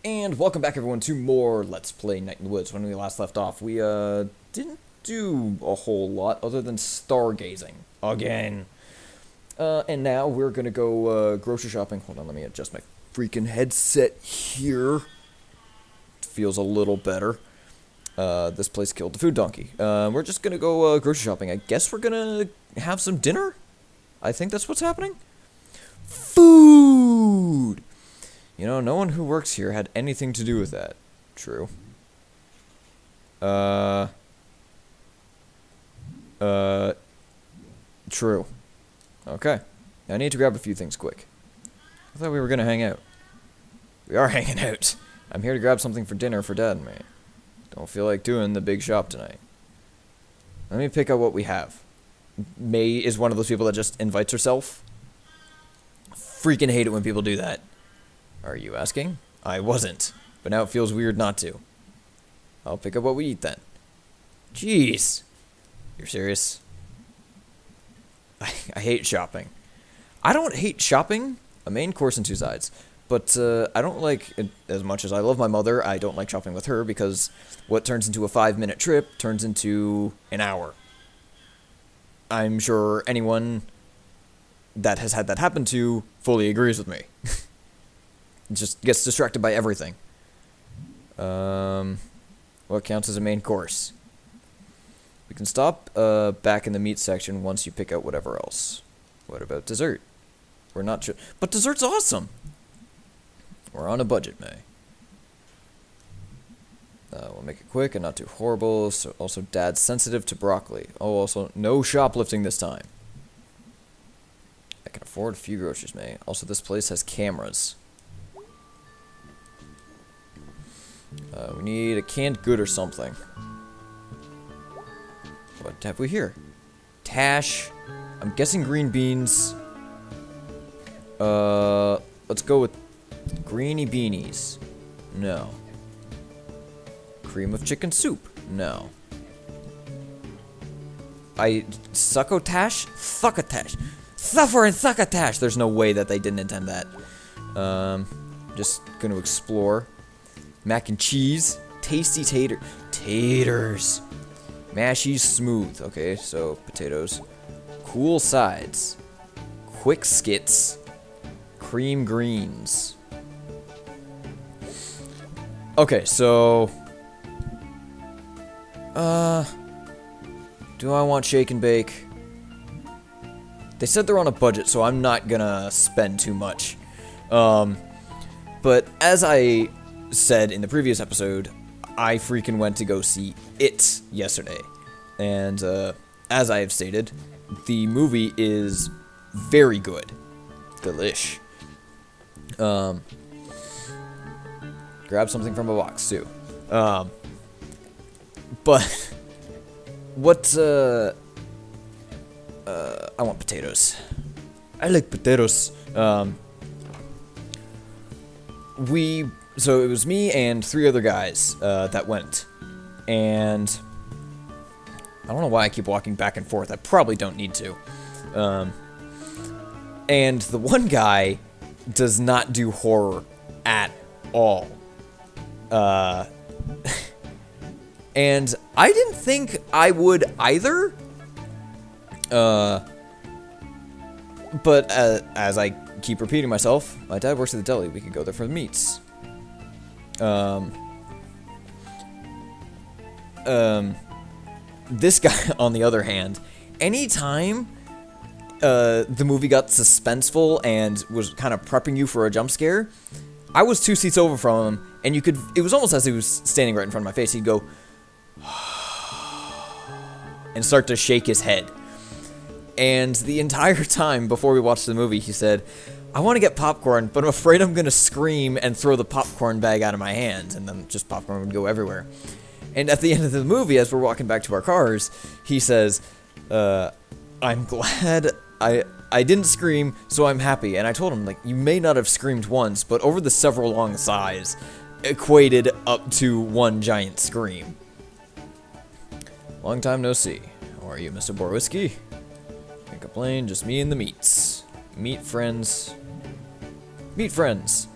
And welcome back everyone to more Let's Play Night in the Woods. When we last left off, we didn't do a whole lot other than stargazing. Again. And now we're gonna go grocery shopping. Hold on, let me adjust my freaking headset here. Feels a little better. This place killed the food donkey. We're just gonna go grocery shopping. I guess we're gonna have some dinner? I think that's what's happening. Food! You know, no one who works here had anything to do with that. True. True. Okay. I need to grab a few things quick. I thought we were gonna hang out. We are hanging out. I'm here to grab something for dinner for Dad and me. Don't feel like doing the big shop tonight. Let me pick out what we have. May is one of those people that just invites herself. Freaking hate it when people do that. Are you asking? I wasn't. But now it feels weird not to. I'll pick up what we eat then. Jeez. You're serious? I hate shopping. I don't hate shopping. A main course and two sides. But I don't like it as much as I love my mother. I don't like shopping with her because what turns into a 5-minute trip turns into an hour. I'm sure anyone that has had that happen to fully agrees with me. Just gets distracted by everything. What counts as a main course? We can stop back in the meat section once you pick out whatever else. What about dessert? We're not sure. But dessert's awesome! We're on a budget, May. We'll make it quick and not too horrible. So also, Dad's sensitive to broccoli. Oh, also, no shoplifting this time. I can afford a few groceries, May. Also, this place has cameras. We need a canned good or something. What have we here? Tash. I'm guessing green beans. Let's go with greeny beanies. No. Cream of chicken soup. No. Succotash? Thuccotash. Suffer and succotash. There's no way that they didn't intend that. Just gonna explore. Mac and cheese. Tasty taters. Mashy smooth. Okay, so potatoes. Cool sides. Quick skits. Cream greens. Okay, so do I want shake and bake? They said they're on a budget, so I'm not gonna spend too much. But as I said in the previous episode, I freaking went to go see It yesterday. And as I have stated, the movie is very good. Delish. Grab something from a box too. But what I want potatoes. I like potatoes. So it was me and 3 other guys that went. And I don't know why I keep walking back and forth. I probably don't need to. And the one guy does not do horror at all. And I didn't think I would either. But as I keep repeating myself, my dad works at the deli. We could go there for the meats. This guy, on the other hand, anytime the movie got suspenseful and was kind of prepping you for a jump scare, I was 2 seats over from him, and you could, it was almost as he was standing right in front of my face, he'd go, and start to shake his head. And the entire time before we watched the movie, he said, I want to get popcorn, but I'm afraid I'm going to scream and throw the popcorn bag out of my hand, and then just popcorn would go everywhere. And at the end of the movie, as we're walking back to our cars, he says, I'm glad I didn't scream, so I'm happy. And I told him, like, you may not have screamed once, but over the several long sighs, equated up to one giant scream. Long time no see. How are you, Mr. Borwiski? Can't complain, just me and the meats. Meat friends. Meat friends.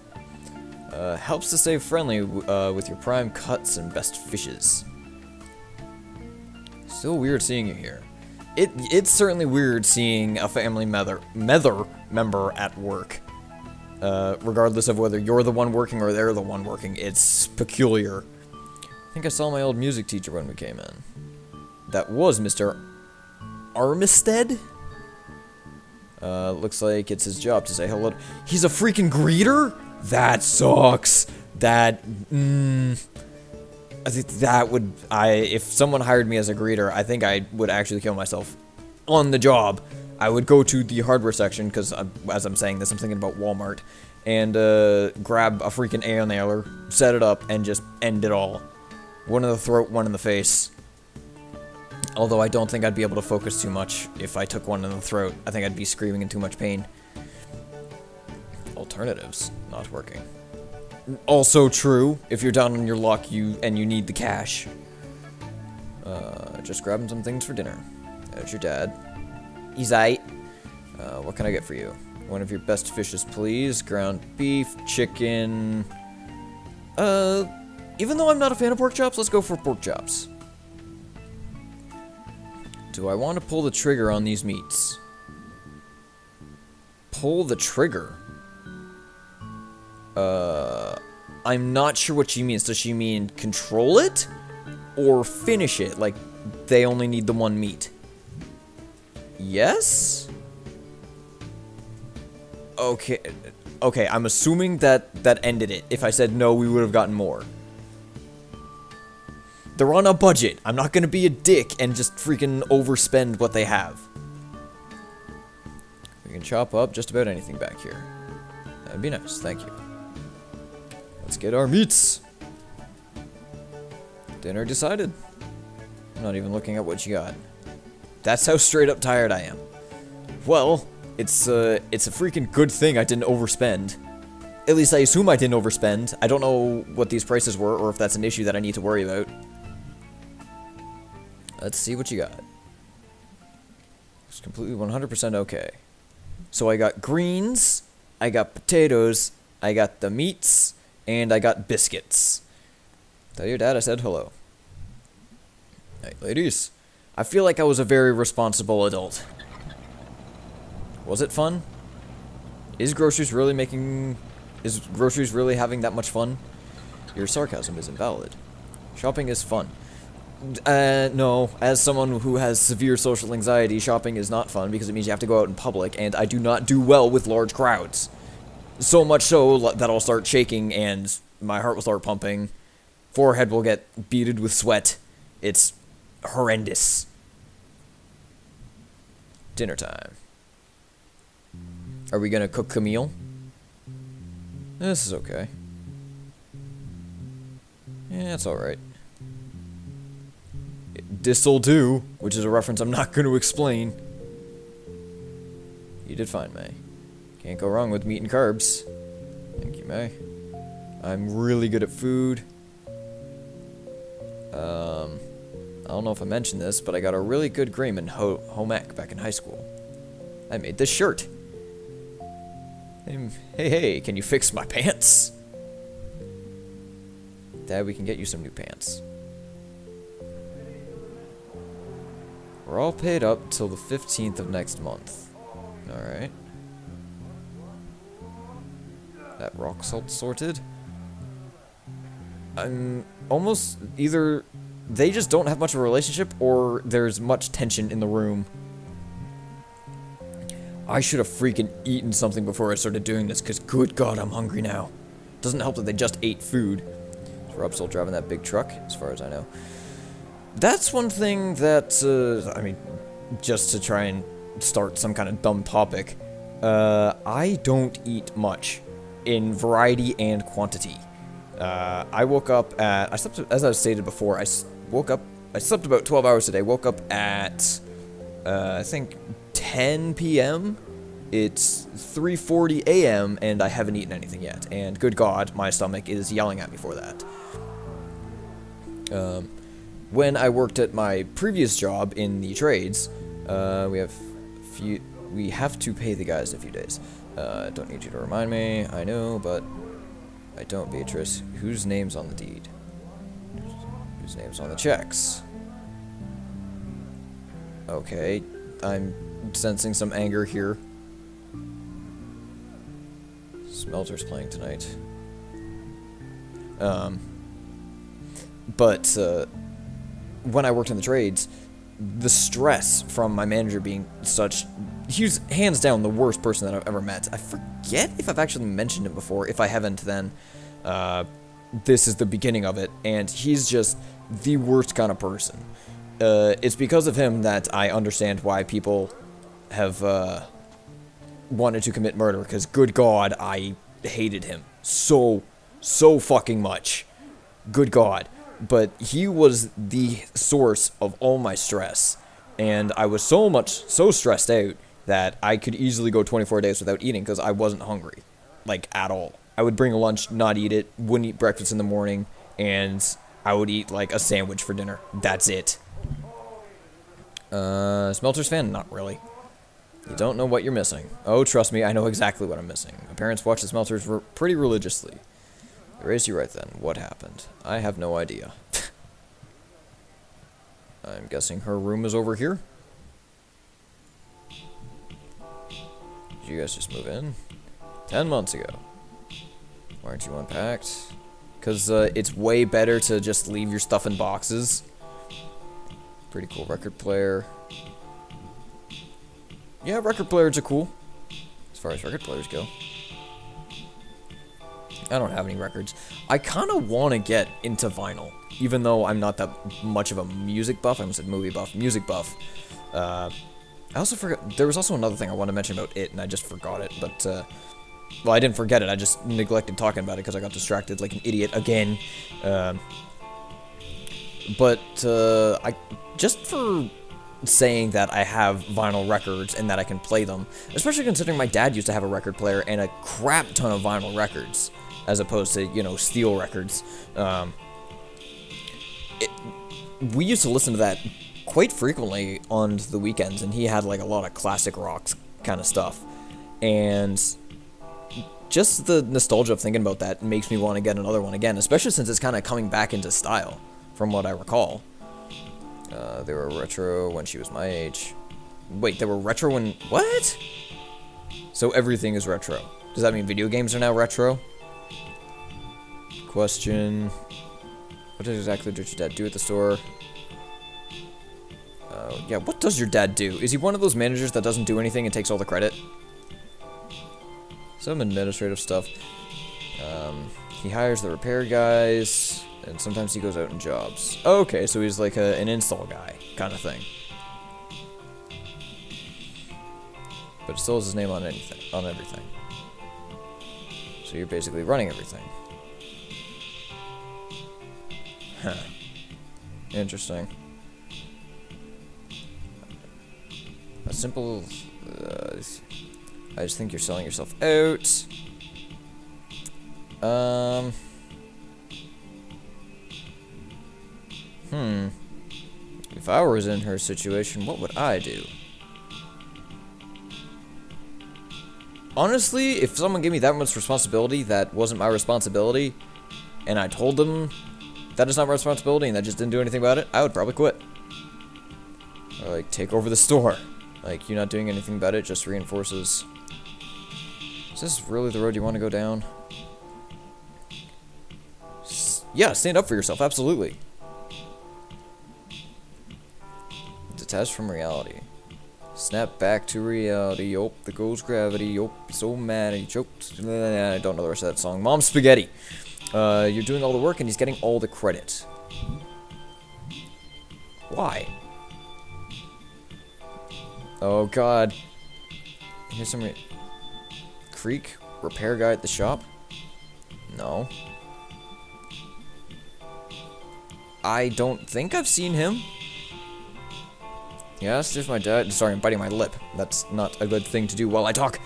Helps to stay friendly with your prime cuts and best fishes. Still weird seeing you here. It's certainly weird seeing a family member at work. Regardless of whether you're the one working or they're the one working, it's peculiar. I think I saw my old music teacher when we came in. That was Mr. Armistead? Looks like it's his job to say hello. He's a freaking greeter? That sucks. I think that would, if someone hired me as a greeter, I think I would actually kill myself on the job. I would go to the hardware section, because as I'm saying this, I'm thinking about Walmart, and grab a freaking air nailer, set it up, and just end it all. One in the throat, one in the face. Although I don't think I'd be able to focus too much if I took one in the throat. I think I'd be screaming in too much pain. Alternatives, not working. Also true, if you're down on your luck and you need the cash. Just grabbing some things for dinner. There's your dad. He's aight. What can I get for you? One of your best fishes, please. Ground beef, chicken. Even though I'm not a fan of pork chops, let's go for pork chops. Do I want to pull the trigger on these meats? Pull the trigger? I'm not sure what she means. Does she mean control it? Or finish it? Like, they only need the one meat? Yes? Okay, I'm assuming that ended it. If I said no, we would have gotten more. They're on a budget. I'm not gonna be a dick and just freaking overspend what they have. We can chop up just about anything back here. That'd be nice, thank you. Let's get our meats. Dinner decided. I'm not even looking at what you got. That's how straight up tired I am. Well, it's a freaking good thing I didn't overspend. At least I assume I didn't overspend. I don't know what these prices were or if that's an issue that I need to worry about. Let's see what you got. It's completely 100% okay. So I got greens, I got potatoes, I got the meats, and I got biscuits. Tell your dad I said hello. Hey, ladies. I feel like I was a very responsible adult. Was it fun? Is groceries really having that much fun? Your sarcasm is invalid. Shopping is fun. No. As someone who has severe social anxiety, shopping is not fun because it means you have to go out in public, and I do not do well with large crowds. So much so that I'll start shaking and my heart will start pumping. Forehead will get beaded with sweat. It's horrendous. Dinner time. Are we gonna cook Camille? This is okay. Yeah, it's alright. This'll do, which is a reference I'm not going to explain. You did fine, May. Can't go wrong with meat and carbs. Thank you, May. I'm really good at food. I don't know if I mentioned this, but I got a really good grade in home ec back in high school. I made this shirt. Hey, can you fix my pants? Dad, we can get you some new pants. We're all paid up till the 15th of next month. Alright. That rock salt sorted. I'm almost either they just don't have much of a relationship or there's much tension in the room. I should have freaking eaten something before I started doing this, because good God, I'm hungry now. Doesn't help that they just ate food. So Rob's still driving that big truck, as far as I know. That's one thing that, I mean, just to try and start some kind of dumb topic, I don't eat much in variety and quantity. I woke up at, I slept, as I stated before, I slept about 12 hours a day, woke up at, I think 10 p.m. It's 3:40 a.m. and I haven't eaten anything yet, and good God, my stomach is yelling at me for that. When I worked at my previous job in the trades, we have to pay the guys in a few days. Don't need you to remind me, I know, but I don't, Beatrice. Whose name's on the deed? Whose name's on the checks? Okay, I'm sensing some anger here. Smelter's playing tonight. But when I worked in the trades, the stress from my manager being such... He was hands down the worst person that I've ever met. I forget if I've actually mentioned him before. If I haven't, then this is the beginning of it. And he's just the worst kind of person. It's because of him that I understand why people have wanted to commit murder. Because, good God, I hated him so fucking much. Good God. But he was the source of all my stress. And I was so stressed out that I could easily go 24 days without eating because I wasn't hungry. Like, at all. I would bring a lunch, not eat it, wouldn't eat breakfast in the morning, and I would eat, like, a sandwich for dinner. That's it. Smelters fan? Not really. You don't know what you're missing. Oh, trust me, I know exactly what I'm missing. My parents watched the Smelters pretty religiously. They raised you right then. What happened? I have no idea. I'm guessing her room is over here. Did you guys just move in? 10 months ago. Why aren't you unpacked? Because it's way better to just leave your stuff in boxes. Pretty cool record player. Yeah, record players are cool. As far as record players go. I don't have any records. I kind of want to get into vinyl. Even though I'm not that much of a music buff. I almost said movie buff. Music buff. I also forgot, there was also another thing I wanted to mention about it, and I just forgot it, but, well, I didn't forget it, I just neglected talking about it because I got distracted like an idiot again. Just for saying that I have vinyl records and that I can play them, especially considering my dad used to have a record player and a crap ton of vinyl records, as opposed to, you know, steel records. We used to listen to that quite frequently on the weekends, and he had like a lot of classic rocks kind of stuff, and just the nostalgia of thinking about that makes me want to get another one again, especially since it's kind of coming back into style from what I recall. They were retro when she was my age. Wait, they were retro when... What? So everything is retro. Does that mean video games are now retro? Question. What exactly did your dad do at the store? Yeah, what does your dad do? Is he one of those managers that doesn't do anything and takes all the credit? Some administrative stuff. He hires the repair guys, and sometimes he goes out in jobs. Okay, so he's like an install guy kind of thing. But it still has his name on everything. So you're basically running everything. Huh. Interesting. A simple... I just think you're selling yourself out. If I was in her situation, what would I do? Honestly, if someone gave me that much responsibility that wasn't my responsibility, and I told them that is not my responsibility and I just didn't do anything about it, I would probably quit. Or, like, take over the store. Like, you not doing anything about it just reinforces... Is this really the road you want to go down? Yeah, stand up for yourself, absolutely. Detached from reality. Snap back to reality. Yup, there goes gravity. Yup, so mad he choked. I don't know the rest of that song. Mom Spaghetti. You're doing all the work and he's getting all the credit. Why? Oh god. Here's some Creek? Repair guy at the shop? No. I don't think I've seen him. Yes, there's my dad. Sorry, I'm biting my lip. That's not a good thing to do while I talk.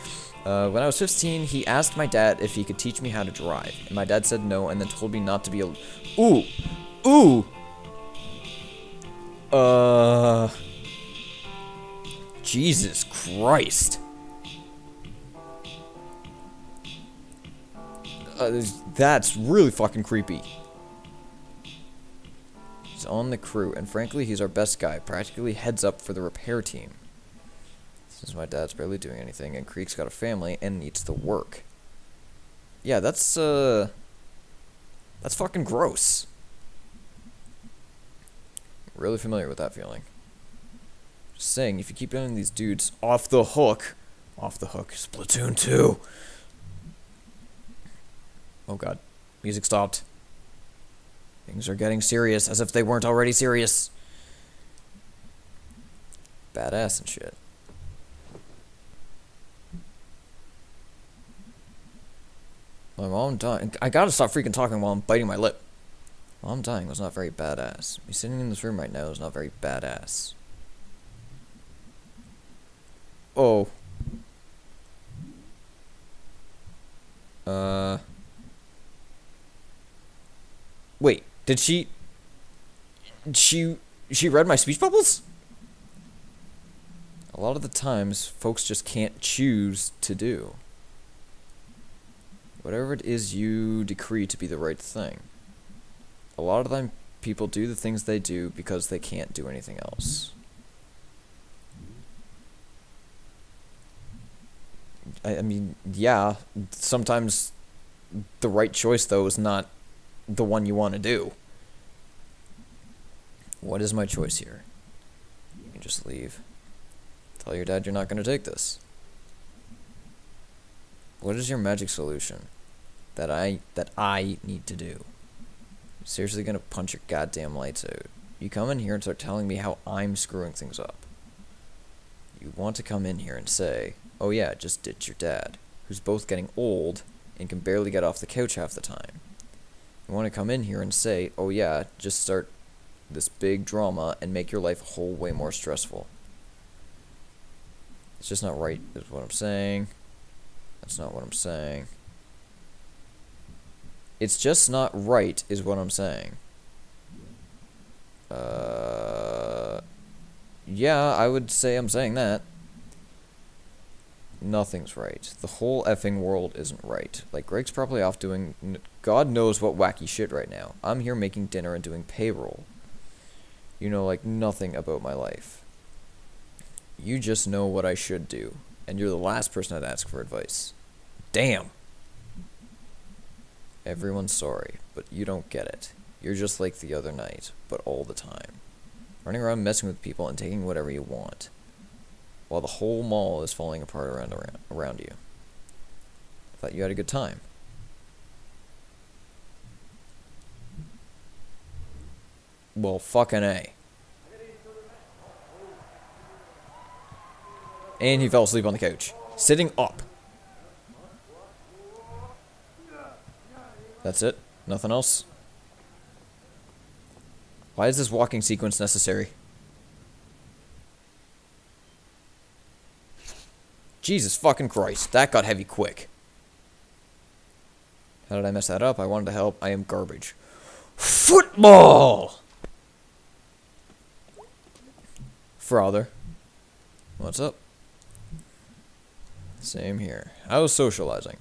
When I was 15, he asked my dad if he could teach me how to drive. And my dad said no and then told me not to be a... Ooh! Ooh! Jesus Christ. That's really fucking creepy. He's on the crew, and frankly, he's our best guy. Practically heads up for the repair team. Since my dad's barely doing anything, and Creek's got a family and needs to work. Yeah, that's fucking gross. Really familiar with that feeling. Just saying, if you keep letting these dudes off the hook, Splatoon 2. Oh god, music stopped. Things are getting serious, as if they weren't already serious. Badass and shit. My mom dying. I gotta stop freaking talking while I'm biting my lip. Mom dying was not very badass. Me sitting in this room right now is not very badass. Oh. Wait, did she read my speech bubbles? A lot of the times, folks just can't choose to do whatever it is you decree to be the right thing. A lot of the time, people do the things they do because they can't do anything else. I mean, yeah, sometimes the right choice, though, is not the one you want to do. What is my choice here? You can just leave. Tell your dad you're not going to take this. What is your magic solution that I need to do? I'm seriously going to punch your goddamn lights out. You come in here and start telling me how I'm screwing things up. You want to come in here and say, oh yeah, just ditch your dad, who's both getting old and can barely get off the couch half the time. You want to come in here and say, oh yeah, just start this big drama and make your life a whole way more stressful. It's just not right, is what I'm saying. That's not what I'm saying. It's just not right, is what I'm saying. Yeah, I would say I'm saying that. Nothing's right. The whole effing world isn't right. Like, Greg's probably off doing God knows what wacky shit right now. I'm here making dinner and doing payroll. You know, like, nothing about my life. You just know what I should do, and you're the last person I'd ask for advice. Damn. Everyone's sorry, but you don't get it. You're just like the other night, but all the time. Running around messing with people and taking whatever you want, while the whole mall is falling apart around you. I thought you had a good time. Well, fucking A. And he fell asleep on the couch, sitting up. That's it? Nothing else? Why is this walking sequence necessary? Jesus fucking Christ, that got heavy quick. How did I mess that up? I wanted to help. I am garbage. Football! Father. What's up? Same here. I was socializing.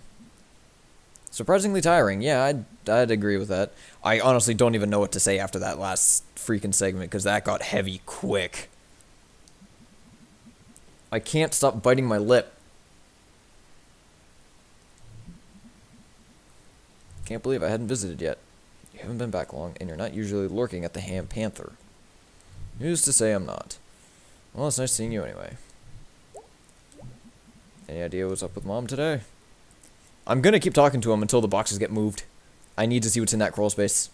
Surprisingly tiring. Yeah, I'd agree with that. I honestly don't even know what to say after that last freaking segment, because that got heavy quick. I can't stop biting my lip. Can't believe I hadn't visited yet. You haven't been back long, and you're not usually lurking at the Ham Panther. Who's to say I'm not? Well, it's nice seeing you anyway. Any idea what's up with Mom today? I'm gonna keep talking to him until the boxes get moved. I need to see what's in that crawl space.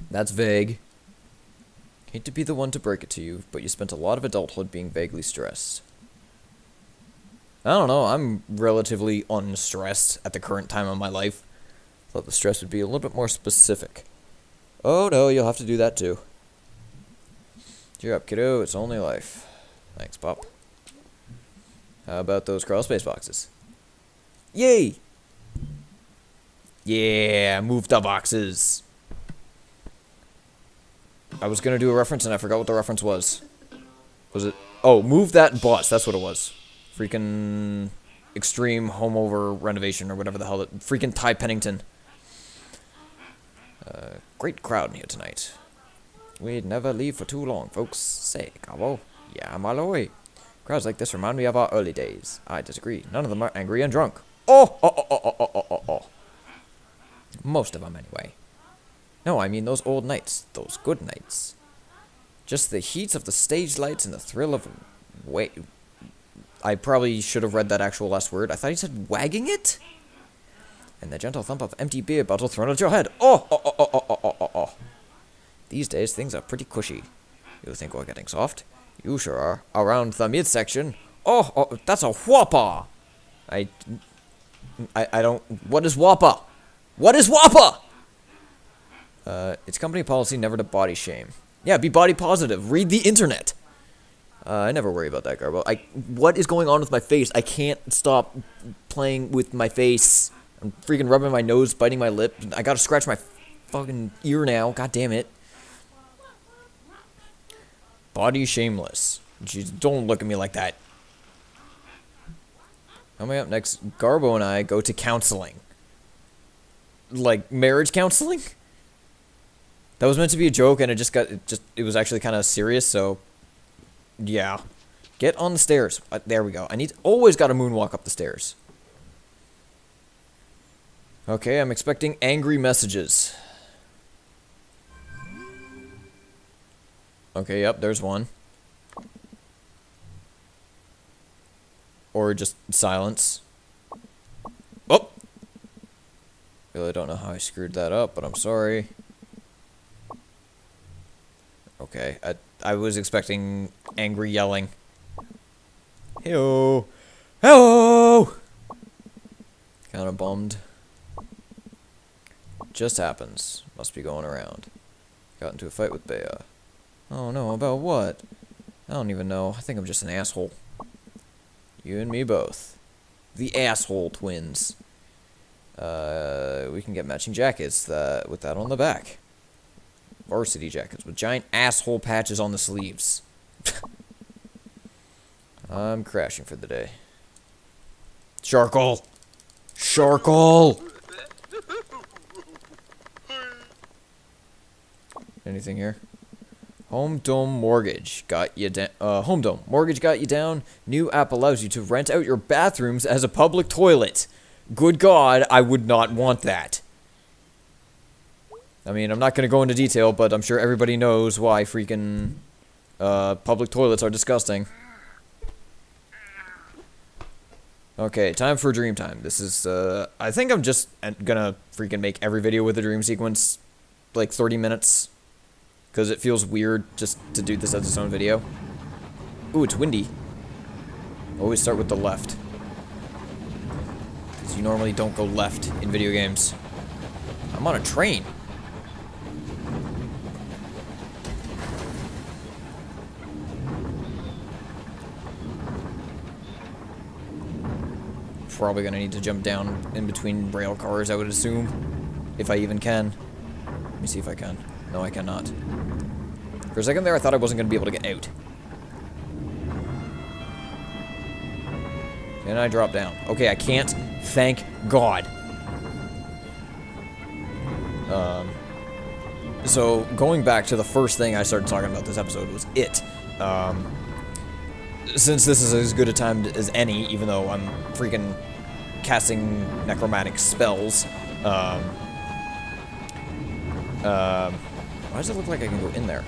That's vague. Hate to be the one to break it to you, but you spent a lot of adulthood being vaguely stressed. I don't know, I'm relatively unstressed at the current time of my life. Thought the stress would be a little bit more specific. Oh no, you'll have to do that too. Cheer up, kiddo, it's only life. Thanks, Pop. How about those crawl space boxes? Yay! Yeah, move the boxes. I was gonna do a reference and I forgot what the reference was. Was it? Oh, move that bus. That's what it was. Freaking extreme home over renovation or whatever the hell. Freaking Ty Pennington. Great crowd in here tonight. We'd never leave for too long, folks. Say, Gabo. Yeah, my lord. Crowds like this remind me of our early days. I disagree. None of them are angry and drunk. Oh. Most of them, anyway. No, I mean those old nights. Those good nights. Just the heat of the stage lights and the thrill of... Wait. I probably should have read that actual last word. I thought he said wagging it? And the gentle thump of empty beer bottle thrown at your head. Oh. These days, things are pretty cushy. You think we're getting soft? You sure are. Around the midsection. Oh, that's a whopper! I don't... What is whopper? What is whopper? It's company policy never to body shame. Yeah, be body positive. Read the internet. I never worry about that, Garbo. What is going on with my face? I can't stop playing with my face. I'm freaking rubbing my nose, biting my lip. I gotta scratch my fucking ear now. God damn it. Body shameless. Jeez, don't look at me like that. Coming up next, Garbo and I go to counseling. Like, marriage counseling? That was meant to be a joke, and it was actually kind of serious, so... Yeah. Get on the stairs. There we go. Always gotta moonwalk up the stairs. Okay, I'm expecting angry messages. Okay, yep, there's one. Or just silence. Oh! Really don't know how I screwed that up, but I'm sorry. Okay, I was expecting angry yelling. Hello! Hello! Kinda bummed. Just happens. Must be going around. Got into a fight with Bea. Oh no, about what? I don't even know. I think I'm just an asshole. You and me both. The asshole twins. We can get matching jackets with that on the back. Varsity jackets with giant asshole patches on the sleeves. I'm crashing for the day. Sharkle! Sharkle! Anything here? Home Dome Mortgage got you down. Home Dome Mortgage got you down. New app allows you to rent out your bathrooms as a public toilet. Good God, I would not want that. I mean, I'm not going to go into detail, but I'm sure everybody knows why freaking public toilets are disgusting. Okay, time for dream time. This is, I think I'm just gonna freaking make every video with a dream sequence like 30 minutes. Because it feels weird just to do this as its own video. Ooh, it's windy. Always start with the left. Because you normally don't go left in video games. I'm on a train. Probably gonna need to jump down in between rail cars, I would assume. If I even can. Let me see if I can. No, I cannot. For a second there, I thought I wasn't going to be able to get out. And I drop down. Okay, I can't. Thank God. So, going back to the first thing I started talking about this episode was it. Since this is as good a time as any, even though I'm freaking casting necromantic spells, why does it look like I can go in there?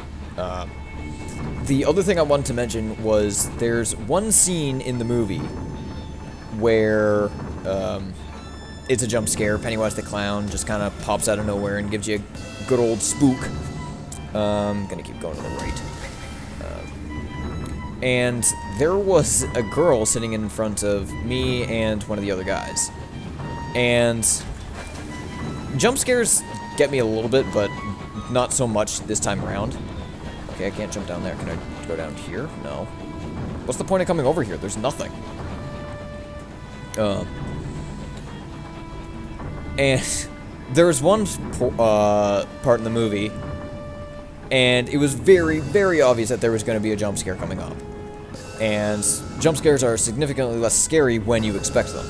The other thing I wanted to mention was there's one scene in the movie where it's a jump scare. Pennywise the Clown just kind of pops out of nowhere and gives you a good old spook. Gonna keep going to the right. And there was a girl sitting in front of me and one of the other guys. And jump scares get me a little bit, but not so much this time around. Okay, I can't jump down there. Can I go down here? No. What's the point of coming over here? There's nothing. And there was one part in the movie, and it was very, very obvious that there was going to be a jump scare coming up. And jump scares are significantly less scary when you expect them.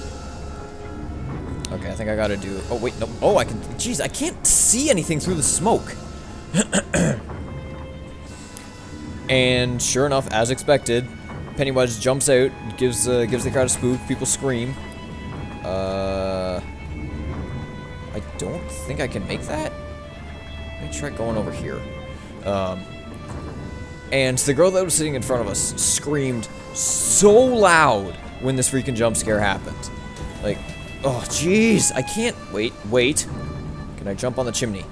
Okay, I think I gotta do... Oh, wait, no. Oh, I can... Jeez, I can't see anything through the smoke. And sure enough, as expected, Pennywise jumps out, gives the crowd a spook, people scream. I don't think I can make that. Let me try going over here. And the girl that was sitting in front of us screamed so loud when this freaking jump scare happened. Like, oh, jeez, I can't... Wait. Can I jump on the chimney?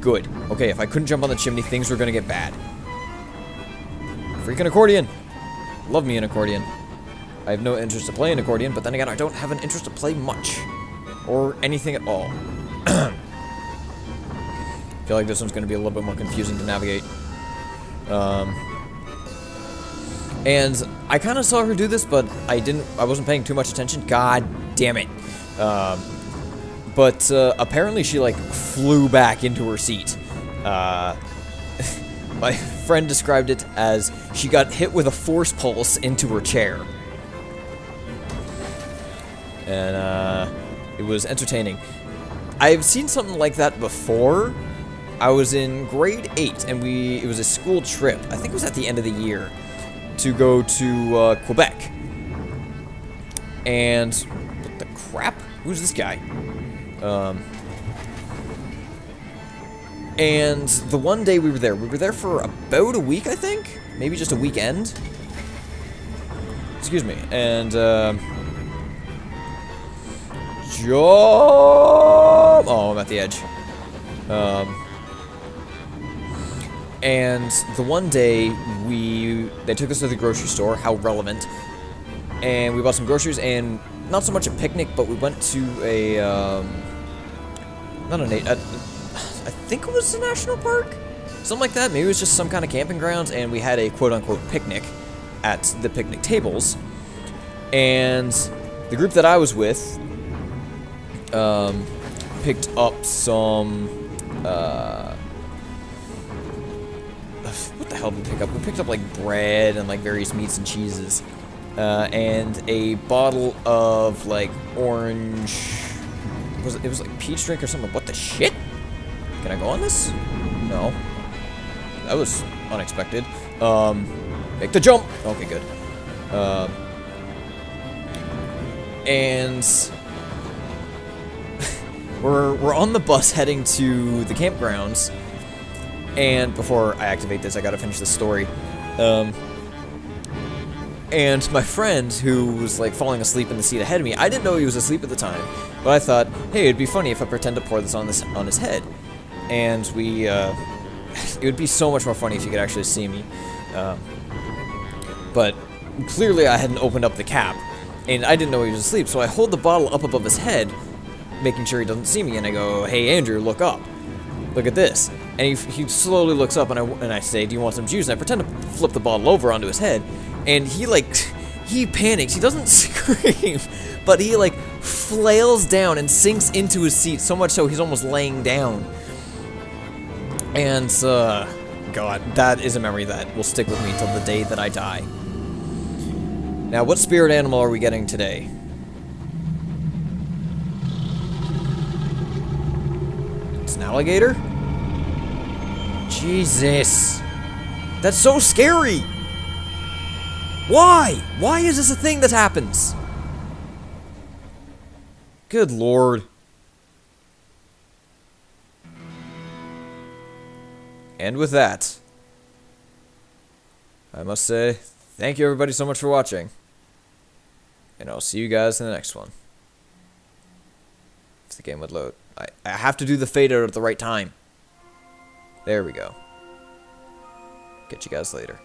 Good. Okay, if I couldn't jump on the chimney, things were gonna get bad. Freaking accordion! Love me an accordion. I have no interest to play an accordion, but then again, I don't have an interest to play much. Or anything at all. I feel like this one's gonna be a little bit more confusing to navigate. And I kind of saw her do this, but I wasn't paying too much attention. God damn it. But apparently she, like, flew back into her seat. My friend described it as she got hit with a force pulse into her chair. And, it was entertaining. I've seen something like that before. I was in grade 8, and it was a school trip. I think it was at the end of the year to go to Quebec. And what the crap? Who's this guy? And the one day we were there for about a week, I think? Maybe just a weekend? Excuse me. And, jump! Oh, I'm at the edge. And the one day, they took us to the grocery store, how relevant, and we bought some groceries, and not so much a picnic, but we went to I think it was a national park? Something like that, maybe it was just some kind of camping grounds, and we had a quote-unquote picnic at the picnic tables, and the group that I was with, picked up some, what the hell did we pick up? We picked up, like, bread and, like, various meats and cheeses. And a bottle of, like, orange... It was, like, peach drink or something. What the shit? Can I go on this? No. That was unexpected. Make the jump! Okay, good. And... we're on the bus heading to the campgrounds. And before I activate this, I gotta finish the story. And my friend, who was, like, falling asleep in the seat ahead of me, I didn't know he was asleep at the time, but I thought, hey, it'd be funny if I pretend to pour this on his head. And we, it would be so much more funny if you could actually see me. But clearly I hadn't opened up the cap, and I didn't know he was asleep, so I hold the bottle up above his head, making sure he doesn't see me, and I go, hey, Andrew, look up. Look at this. And he slowly looks up, and I say, do you want some juice? And I pretend to flip the bottle over onto his head, and he panics. He doesn't scream, but he, like, flails down and sinks into his seat, so much so he's almost laying down. And, God, that is a memory that will stick with me till the day that I die. Now, what spirit animal are we getting today? It's an alligator? Jesus. That's so scary! Why? Why is this a thing that happens? Good Lord. And with that, I must say, thank you everybody so much for watching. And I'll see you guys in the next one. If the game would load. I have to do the fade out at the right time. There we go. Catch you guys later.